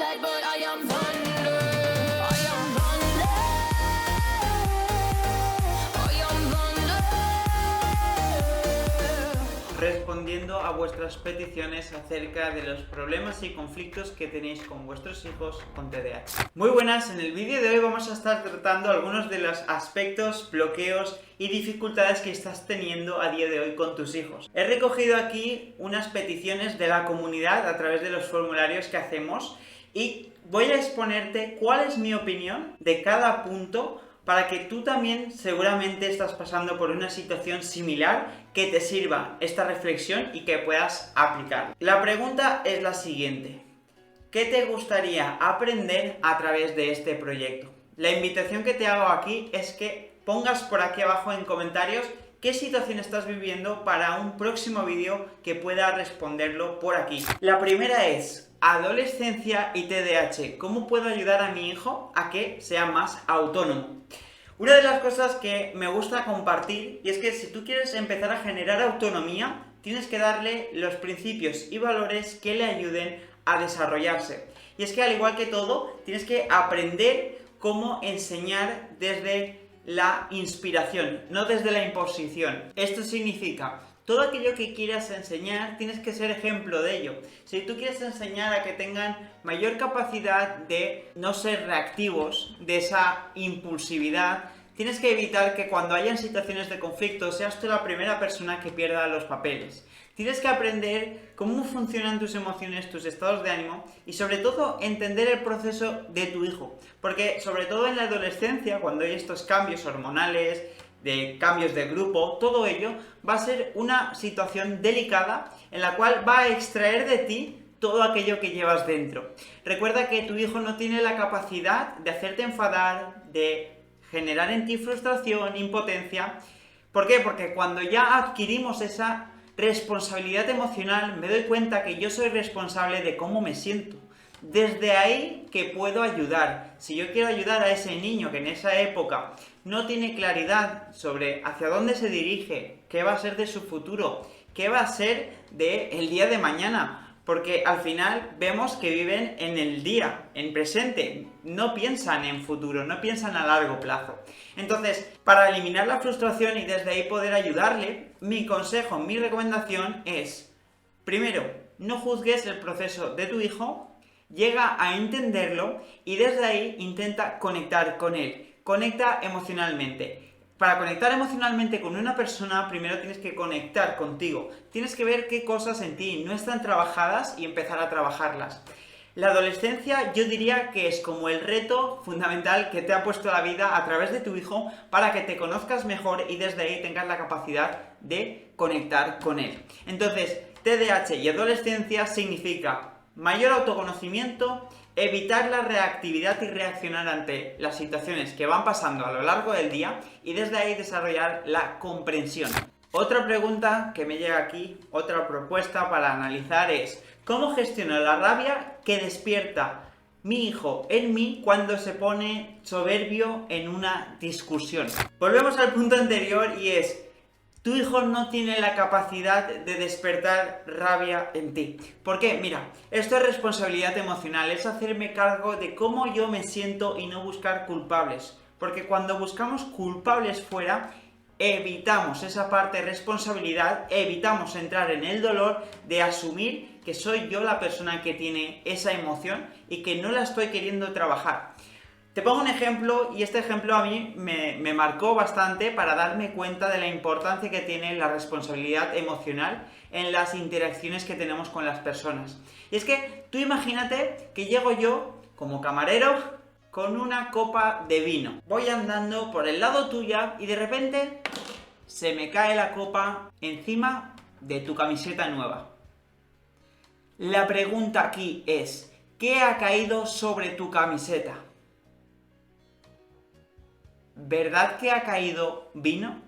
light, but I am thunder. I am thunder. I am thunder. Respondiendo a vuestras peticiones acerca de los problemas y conflictos que tenéis con vuestros hijos con TDAH. Muy buenas, en el vídeo de hoy vamos a estar tratando algunos de los aspectos, bloqueos y dificultades que estás teniendo a día de hoy con tus hijos. He recogido aquí unas peticiones de la comunidad a través de los formularios que hacemos y voy a exponerte cuál es mi opinión de cada punto para que tú también seguramente estás pasando por una situación similar, que te sirva esta reflexión y que puedas aplicar. La pregunta es la siguiente: ¿qué te gustaría aprender a través de este proyecto? La invitación que te hago aquí es que pongas por aquí abajo en comentarios qué situación estás viviendo para un próximo vídeo que pueda responderlo por aquí. La primera es: adolescencia y TDAH. ¿Cómo puedo ayudar a mi hijo a que sea más autónomo? Una de las cosas que me gusta compartir, y es que si tú quieres empezar a generar autonomía, tienes que darle los principios y valores que le ayuden a desarrollarse. Y es que al igual que todo, tienes que aprender cómo enseñar desde la inspiración, no desde la imposición. Esto significa: todo aquello que quieras enseñar, tienes que ser ejemplo de ello. Si tú quieres enseñar a que tengan mayor capacidad de no ser reactivos, de esa impulsividad, tienes que evitar que cuando hayan situaciones de conflicto seas tú la primera persona que pierda los papeles. Tienes que aprender cómo funcionan tus emociones, tus estados de ánimo y sobre todo entender el proceso de tu hijo. Porque sobre todo en la adolescencia, cuando hay estos cambios hormonales, de cambios de grupo, todo ello va a ser una situación delicada en la cual va a extraer de ti todo aquello que llevas dentro. Recuerda que tu hijo no tiene la capacidad de hacerte enfadar, de generar en ti frustración, impotencia. ¿Por qué? Porque cuando ya adquirimos esa responsabilidad emocional, me doy cuenta que yo soy responsable de cómo me siento. Desde ahí que puedo ayudar. Si yo quiero ayudar a ese niño que en esa época no tiene claridad sobre hacia dónde se dirige, qué va a ser de su futuro, qué va a ser del día de mañana, porque al final vemos que viven en el día, en presente, no piensan en futuro, no piensan a largo plazo. Entonces, para eliminar la frustración y desde ahí poder ayudarle, mi consejo, mi recomendación es: primero, no juzgues el proceso de tu hijo, llega a entenderlo y desde ahí intenta conectar con él. Conecta emocionalmente. Para conectar emocionalmente con una persona, primero tienes que conectar contigo. Tienes que ver qué cosas en ti no están trabajadas y empezar a trabajarlas. La adolescencia yo diría que es como el reto fundamental que te ha puesto la vida a través de tu hijo para que te conozcas mejor y desde ahí tengas la capacidad de conectar con él. Entonces, TDAH y adolescencia significa mayor autoconocimiento, evitar la reactividad y reaccionar ante las situaciones que van pasando a lo largo del día y desde ahí desarrollar la comprensión. Otra pregunta que me llega aquí, otra propuesta para analizar es: ¿cómo gestiono la rabia que despierta mi hijo en mí cuando se pone soberbio en una discusión? Volvemos al punto anterior y es: tu hijo no tiene la capacidad de despertar rabia en ti. ¿Por qué? Mira, esto es responsabilidad emocional, es hacerme cargo de cómo yo me siento y no buscar culpables. Porque cuando buscamos culpables fuera, evitamos esa parte de responsabilidad, evitamos entrar en el dolor de asumir que soy yo la persona que tiene esa emoción y que no la estoy queriendo trabajar. Te pongo un ejemplo, y este ejemplo a mí me marcó bastante para darme cuenta de la importancia que tiene la responsabilidad emocional en las interacciones que tenemos con las personas. Y es que tú imagínate que llego yo, como camarero, con una copa de vino. Voy andando por el lado tuya y de repente se me cae la copa encima de tu camiseta nueva. La pregunta aquí es: ¿qué ha caído sobre tu camiseta? ¿Verdad que ha caído vino?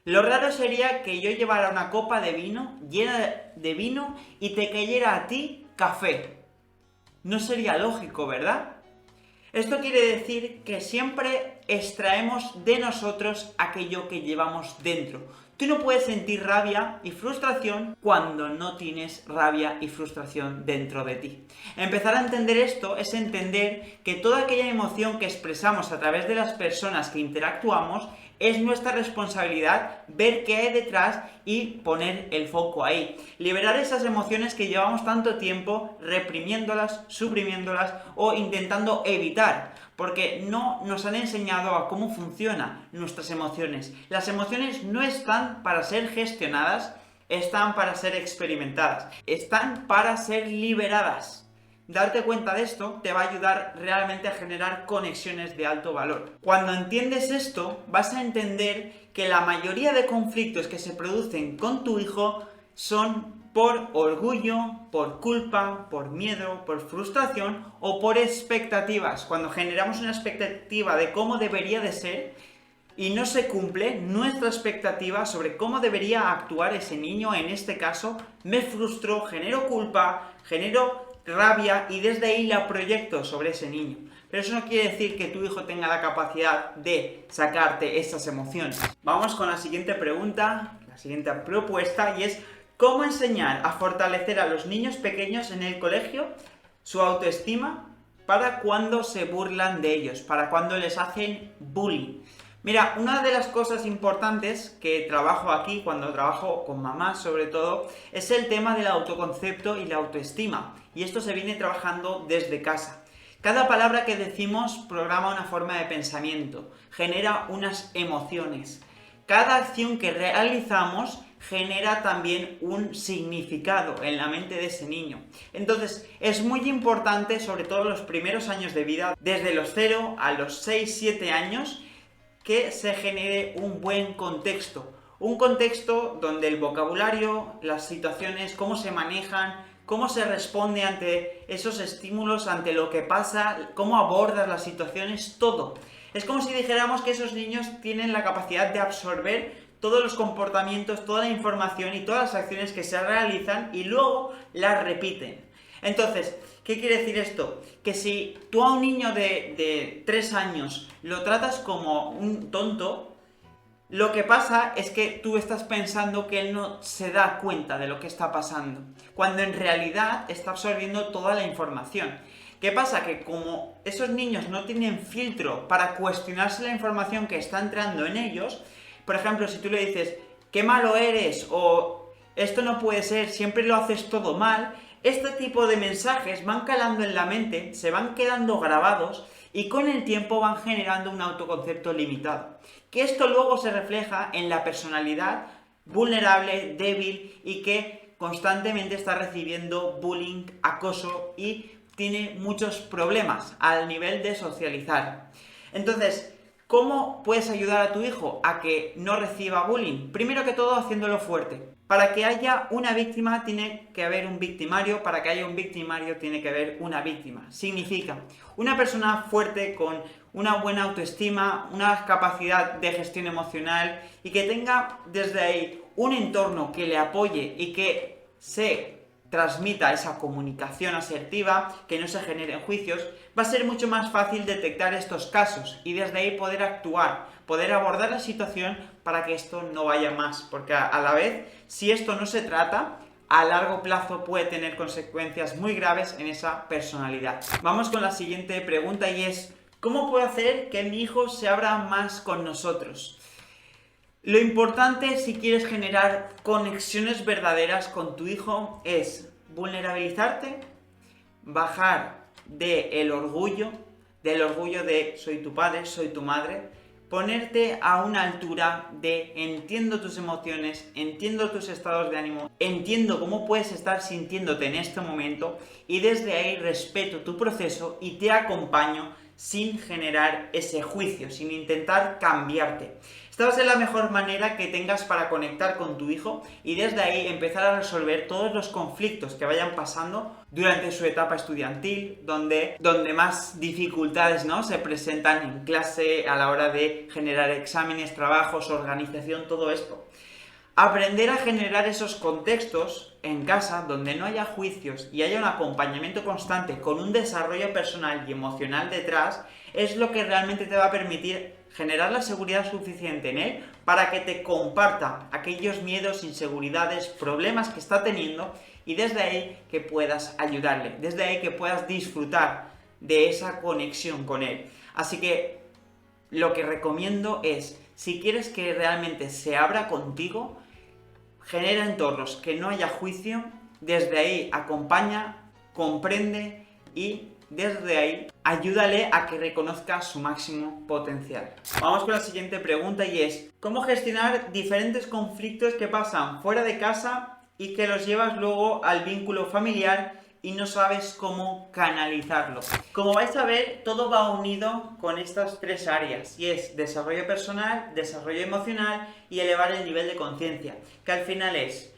Lo raro sería que yo llevara una copa de vino llena de vino y te cayera a ti café. No sería lógico, ¿verdad? Esto quiere decir que siempre extraemos de nosotros aquello que llevamos dentro. Tú no puedes sentir rabia y frustración cuando no tienes rabia y frustración dentro de ti. Empezar a entender esto es entender que toda aquella emoción que expresamos a través de las personas que interactuamos es nuestra responsabilidad ver qué hay detrás y poner el foco ahí. Liberar esas emociones que llevamos tanto tiempo reprimiéndolas, suprimiéndolas o intentando evitar, porque no nos han enseñado a cómo funcionan nuestras emociones. Las emociones no están para ser gestionadas, están para ser experimentadas, están para ser liberadas. Darte cuenta de esto te va a ayudar realmente a generar conexiones de alto valor. Cuando entiendes esto, vas a entender que la mayoría de conflictos que se producen con tu hijo son por orgullo, por culpa, por miedo, por frustración o por expectativas. Cuando generamos una expectativa de cómo debería de ser y no se cumple nuestra expectativa sobre cómo debería actuar ese niño, en este caso, me frustro, genero culpa, genero rabia y desde ahí la proyecto sobre ese niño. Pero eso no quiere decir que tu hijo tenga la capacidad de sacarte esas emociones. Vamos con la siguiente pregunta, la siguiente propuesta, y es ¿cómo enseñar a fortalecer a los niños pequeños en el colegio su autoestima para cuando se burlan de ellos, para cuando les hacen bullying? Mira, una de las cosas importantes que trabajo aquí, cuando trabajo con mamás sobre todo, es el tema del autoconcepto y la autoestima. Y esto se viene trabajando desde casa. Cada palabra que decimos programa una forma de pensamiento, genera unas emociones. Cada acción que realizamos genera también un significado en la mente de ese niño. Entonces, es muy importante, sobre todo en los primeros años de vida, desde los 0 a los 6-7 años, que se genere un buen contexto. Un contexto donde el vocabulario, las situaciones, cómo se manejan, cómo se responde ante esos estímulos, ante lo que pasa, cómo abordas las situaciones, todo. Es como si dijéramos que esos niños tienen la capacidad de absorber todos los comportamientos, toda la información y todas las acciones que se realizan y luego las repiten. Entonces, ¿qué quiere decir esto? Que si tú a un niño de 3 años lo tratas como un tonto, lo que pasa es que tú estás pensando que él no se da cuenta de lo que está pasando, cuando en realidad está absorbiendo toda la información. ¿Qué pasa? Que como esos niños no tienen filtro para cuestionarse la información que está entrando en ellos, por ejemplo, si tú le dices, ¡qué malo eres! O esto no puede ser, siempre lo haces todo mal, este tipo de mensajes van calando en la mente, se van quedando grabados y con el tiempo van generando un autoconcepto limitado. Que esto luego se refleja en la personalidad vulnerable, débil y que constantemente está recibiendo bullying, acoso y tiene muchos problemas al nivel de socializar. Entonces, ¿cómo puedes ayudar a tu hijo a que no reciba bullying? Primero que todo, haciéndolo fuerte. Para que haya una víctima tiene que haber un victimario, para que haya un victimario tiene que haber una víctima. Significa, una persona fuerte con una buena autoestima, una capacidad de gestión emocional y que tenga desde ahí un entorno que le apoye y que se transmita esa comunicación asertiva, que no se generen juicios, va a ser mucho más fácil detectar estos casos y desde ahí poder actuar, poder abordar la situación para que esto no vaya más, porque a la vez, si esto no se trata, a largo plazo puede tener consecuencias muy graves en esa personalidad. Vamos con la siguiente pregunta y es, ¿cómo puedo hacer que mi hijo se abra más con nosotros? Lo importante si quieres generar conexiones verdaderas con tu hijo es vulnerabilizarte, bajar del orgullo de soy tu padre, soy tu madre, ponerte a una altura de entiendo tus emociones, entiendo tus estados de ánimo, entiendo cómo puedes estar sintiéndote en este momento y desde ahí respeto tu proceso y te acompaño sin generar ese juicio, sin intentar cambiarte. Esta va a ser la mejor manera que tengas para conectar con tu hijo y desde ahí empezar a resolver todos los conflictos que vayan pasando durante su etapa estudiantil, donde más dificultades, ¿no?, se presentan en clase a la hora de generar exámenes, trabajos, organización, todo esto. Aprender a generar esos contextos en casa donde no haya juicios y haya un acompañamiento constante con un desarrollo personal y emocional detrás es lo que realmente te va a permitir generar la seguridad suficiente en él para que te comparta aquellos miedos, inseguridades, problemas que está teniendo y desde ahí que puedas ayudarle, desde ahí que puedas disfrutar de esa conexión con él. Así que lo que recomiendo es, si quieres que realmente se abra contigo, genera entornos que no haya juicio, desde ahí acompaña, comprende y desde ahí ayúdale a que reconozca su máximo potencial. Vamos con la siguiente pregunta y es, ¿cómo gestionar diferentes conflictos que pasan fuera de casa y que los llevas luego al vínculo familiar y no sabes cómo canalizarlo? Como vais a ver, todo va unido con estas tres áreas, y es desarrollo personal, desarrollo emocional y elevar el nivel de conciencia, que al final es,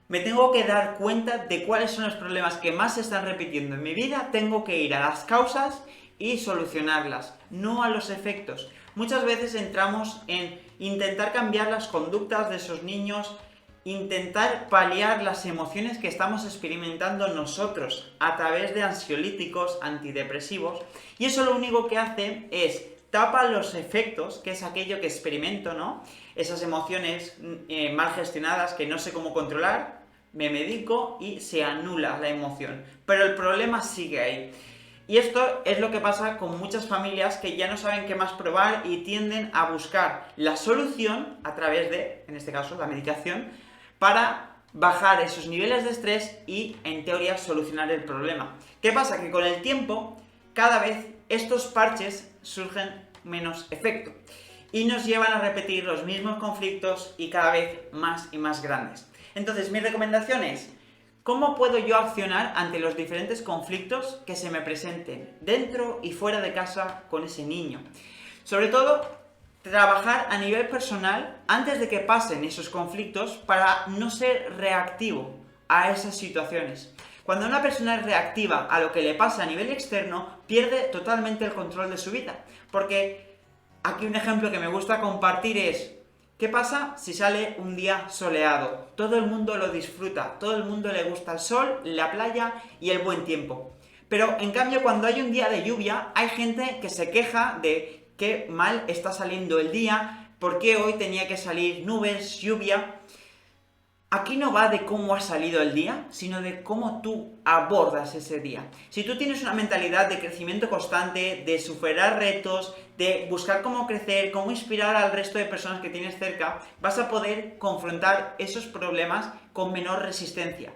me tengo que dar cuenta de cuáles son los problemas que más se están repitiendo en mi vida, tengo que ir a las causas y solucionarlas, no a los efectos. Muchas veces entramos en intentar cambiar las conductas de esos niños, intentar paliar las emociones que estamos experimentando nosotros a través de ansiolíticos, antidepresivos, y eso lo único que hace es tapa los efectos, que es aquello que experimento, ¿no? Esas emociones mal gestionadas que no sé cómo controlar, me medico y se anula la emoción, pero el problema sigue ahí. Y esto es lo que pasa con muchas familias que ya no saben qué más probar y tienden a buscar la solución a través de, en este caso, la medicación, para bajar esos niveles de estrés y, en teoría, solucionar el problema. ¿Qué pasa? Que con el tiempo, cada vez estos parches surgen menos efecto y nos llevan a repetir los mismos conflictos y cada vez más y más grandes. Entonces, mi recomendación es, ¿cómo puedo yo accionar ante los diferentes conflictos que se me presenten dentro y fuera de casa con ese niño? Sobre todo, trabajar a nivel personal antes de que pasen esos conflictos para no ser reactivo a esas situaciones. Cuando una persona es reactiva a lo que le pasa a nivel externo, pierde totalmente el control de su vida. Porque aquí un ejemplo que me gusta compartir es, ¿qué pasa si sale un día soleado? Todo el mundo lo disfruta, todo el mundo le gusta el sol, la playa y el buen tiempo. Pero en cambio, cuando hay un día de lluvia, hay gente que se queja de qué mal está saliendo el día, por qué hoy tenía que salir nubes, lluvia. Aquí no va de cómo ha salido el día, sino de cómo tú abordas ese día. Si tú tienes una mentalidad de crecimiento constante, de superar retos, de buscar cómo crecer, cómo inspirar al resto de personas que tienes cerca, vas a poder confrontar esos problemas con menor resistencia.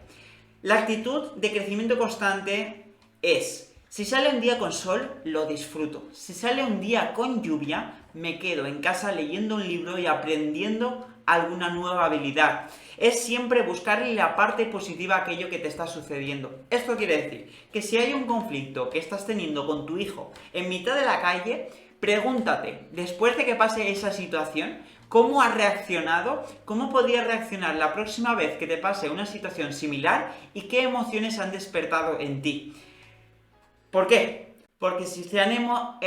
La actitud de crecimiento constante es, si sale un día con sol, lo disfruto. Si sale un día con lluvia, me quedo en casa leyendo un libro y aprendiendo alguna nueva habilidad. Es siempre buscarle la parte positiva a aquello que te está sucediendo. Esto quiere decir que si hay un conflicto que estás teniendo con tu hijo en mitad de la calle, pregúntate, después de que pase esa situación, ¿cómo ha reaccionado? ¿Cómo podría reaccionar la próxima vez que te pase una situación similar? ¿Y qué emociones han despertado en ti? ¿Por qué? Porque si se animo...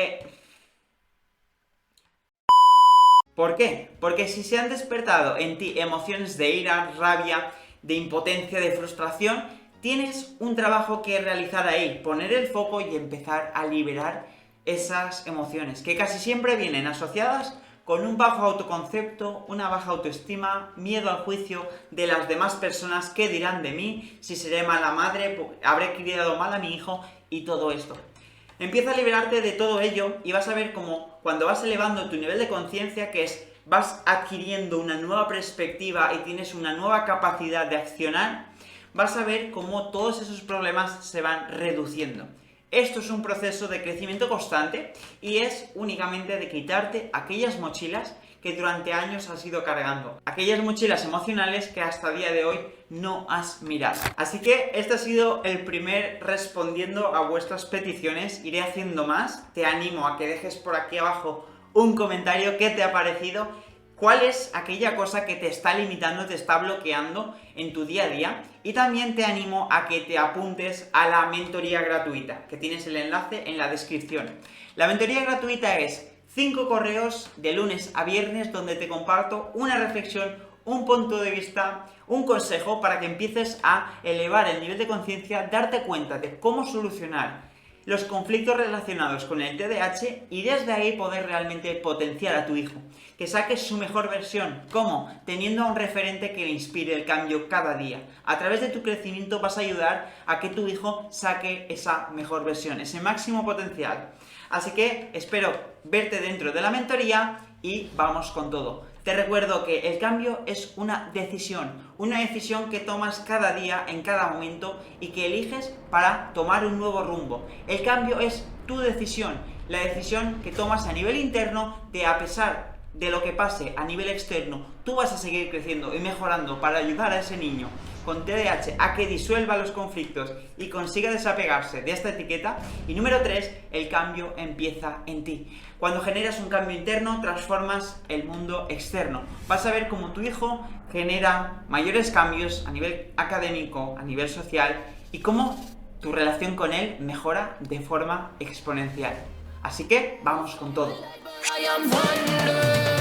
¿Por qué? Porque si se han despertado en ti emociones de ira, rabia, de impotencia, de frustración, tienes un trabajo que realizar ahí, poner el foco y empezar a liberar esas emociones, que casi siempre vienen asociadas con un bajo autoconcepto, una baja autoestima, miedo al juicio de las demás personas, qué dirán de mí, si seré mala madre, habré criado mal a mi hijo y todo esto. Empieza a liberarte de todo ello y vas a ver cómo cuando vas elevando tu nivel de conciencia, que es, vas adquiriendo una nueva perspectiva y tienes una nueva capacidad de accionar, vas a ver cómo todos esos problemas se van reduciendo. Esto es un proceso de crecimiento constante y es únicamente de quitarte aquellas mochilas que durante años has ido cargando. Aquellas mochilas emocionales que hasta el día de hoy no has mirado. Así que este ha sido el primer respondiendo a vuestras peticiones. Iré haciendo más. Te animo a que dejes por aquí abajo un comentario. ¿Qué te ha parecido? ¿Cuál es aquella cosa que te está limitando, te está bloqueando en tu día a día? Y también te animo a que te apuntes a la mentoría gratuita, que tienes el enlace en la descripción. La mentoría gratuita es 5 correos de lunes a viernes donde te comparto una reflexión, un punto de vista, un consejo para que empieces a elevar el nivel de conciencia, darte cuenta de cómo solucionar los conflictos relacionados con el TDAH y desde ahí poder realmente potenciar a tu hijo, que saque su mejor versión. ¿Cómo? Teniendo a un referente que le inspire el cambio cada día. A través de tu crecimiento vas a ayudar a que tu hijo saque esa mejor versión, ese máximo potencial. Así que espero verte dentro de la mentoría y vamos con todo. Te recuerdo que el cambio es una decisión que tomas cada día, en cada momento, y que eliges para tomar un nuevo rumbo. El cambio es tu decisión, la decisión que tomas a nivel interno de, a pesar de lo que pase a nivel externo, tú vas a seguir creciendo y mejorando para ayudar a ese niño con TDAH a que disuelva los conflictos y consiga desapegarse de esta etiqueta. Y número 3, el cambio empieza en ti. Cuando generas un cambio interno, transformas el mundo externo. Vas a ver cómo tu hijo genera mayores cambios a nivel académico, a nivel social, y cómo tu relación con él mejora de forma exponencial. Así que vamos con todo. I am thunder.